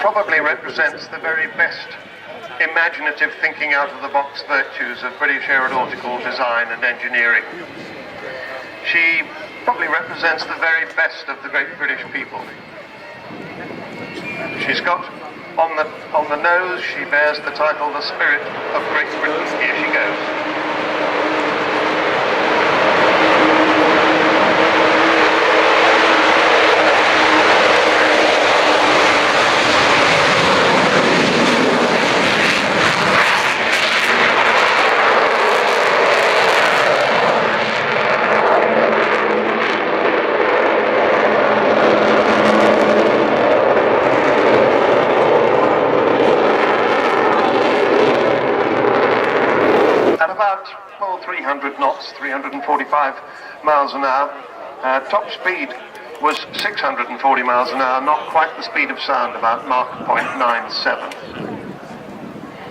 probably represents the very best imaginative thinking out of the box virtues of British aeronautical design and engineering. She probably represents the very best of the great British people. She's got on the nose, she bears the title, the Spirit of Great Britain. Here she goes. About 300 knots, 345 miles an hour. Top speed was 640 miles an hour, not quite the speed of sound, about Mach 0.97.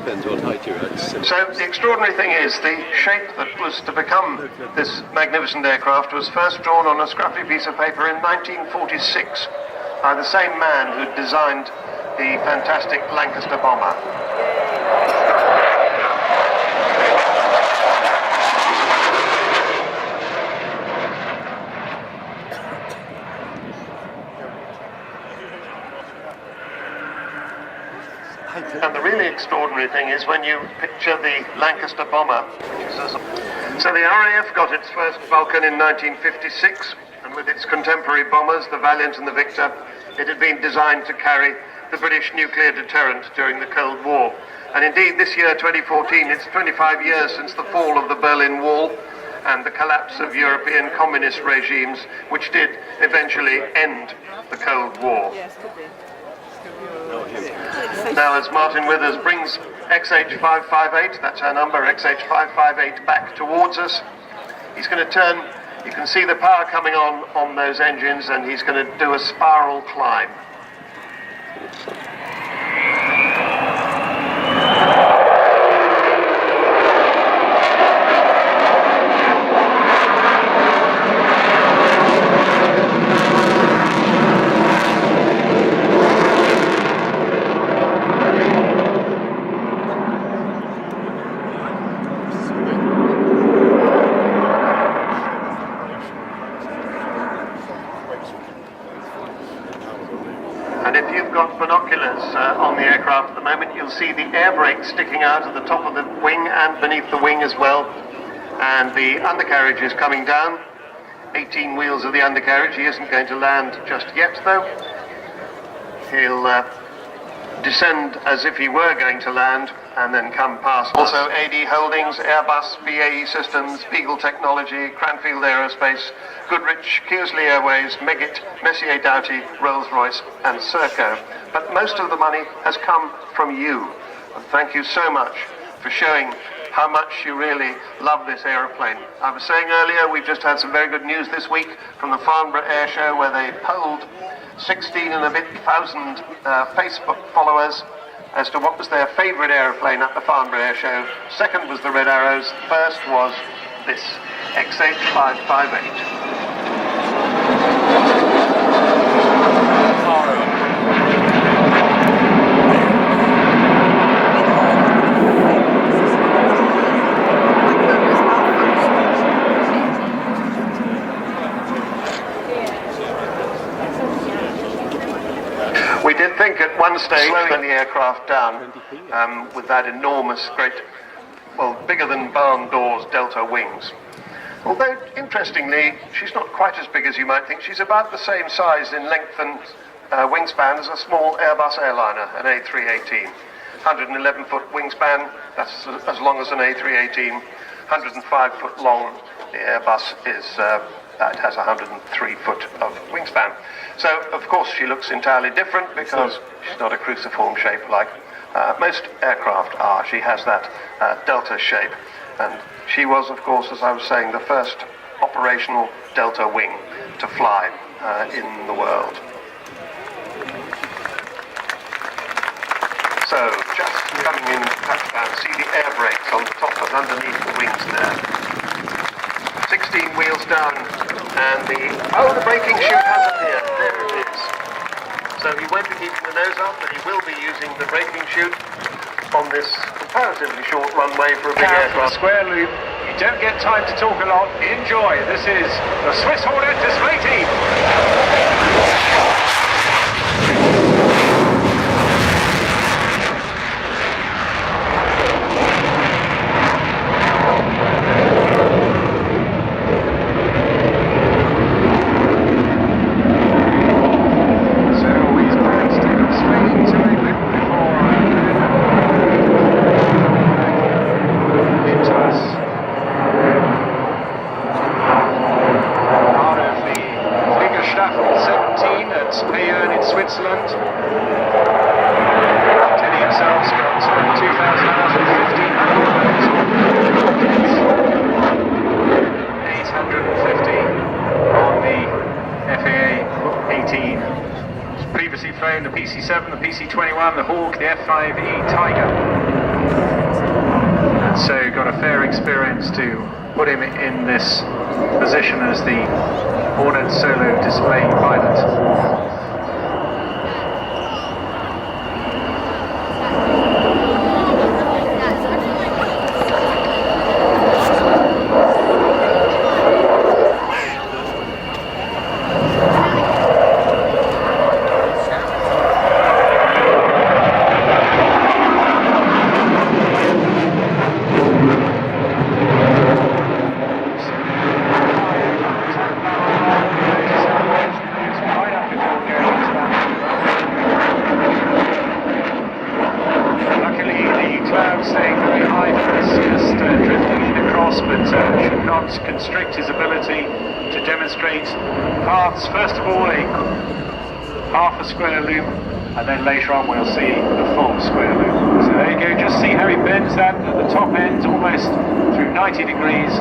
Depends what height you're at. So the extraordinary thing is the shape that was to become this magnificent aircraft was first drawn on a scruffy piece of paper in 1946 by the same man who designed the fantastic Lancaster bomber. And the really extraordinary thing is when you picture the Lancaster bomber. So the RAF got its first Vulcan in 1956, and with its contemporary bombers, the Valiant and the Victor, it had been designed to carry the British nuclear deterrent during the Cold War. And indeed, this year, 2014, it's 25 years since the fall of the Berlin Wall and the collapse of European communist regimes, which did eventually end the Cold War. Now, as Martin Withers brings XH558, that's our number, XH558, back towards us, he's going to turn, you can see the power coming on those engines, and he's going to do a spiral climb. And if you've got binoculars on the aircraft at the moment, you'll see the air brake sticking out of the top of the wing and beneath the wing as well. And the undercarriage is coming down. 18 wheels of the undercarriage. He isn't going to land just yet, though. He'll descend as if he were going to land and then come past. Also AD Holdings, Airbus, BAE Systems, Beagle Technology, Cranfield Aerospace, Goodrich, Kearsley Airways, Meggitt, Messier Doughty, Rolls-Royce and Serco. But most of the money has come from you. And thank you so much for showing how much you really love this aeroplane. I was saying earlier, we've just had some very good news this week from the Farnborough Air Show, where they polled 16 and a bit thousand Facebook followers as to what was their favourite aeroplane at the Farnborough Air Show. Second was the Red Arrows, first was this XH558. We did think at one stage slowing the aircraft down with that enormous, great, well, bigger than barn doors Delta wings. Although, interestingly, she's not quite as big as you might think. She's about the same size in length and wingspan as a small Airbus airliner, an A318. 111-foot wingspan, that's as long as an A318. 105-foot long, the Airbus is, it has 103 foot of wingspan. So, of course, she looks entirely different because she's not a cruciform shape like most aircraft are. She has that Delta shape. And she was, of course, as I was saying, the first operational Delta wing to fly in the world. So, just coming in touchdown, see the air brakes on the top and underneath the wings there. 16 wheels down, and the braking chute has appeared. There it is. So he won't be keeping the nose up, but he will be using the braking chute on this comparatively short runway for a big aircraft. Square loop. You don't get time to talk a lot. Enjoy. This is the Swiss Hornet display team. Switzerland. Teddy himself's got 2,000 hours and 1,500 on the FAA 18. He's previously flown the PC-7, the PC-21, the Hawk, the F-5E Tiger. And so got a fair experience to put him in this position as the Hornet solo display pilot. Constrict his ability to demonstrate paths. First of all, half a square loop, and then later on we'll see the full square loop. So there you go, just see how he bends that at the top end, almost through 90 degrees.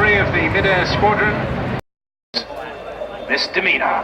Of the mid-air squadron, misdemeanor.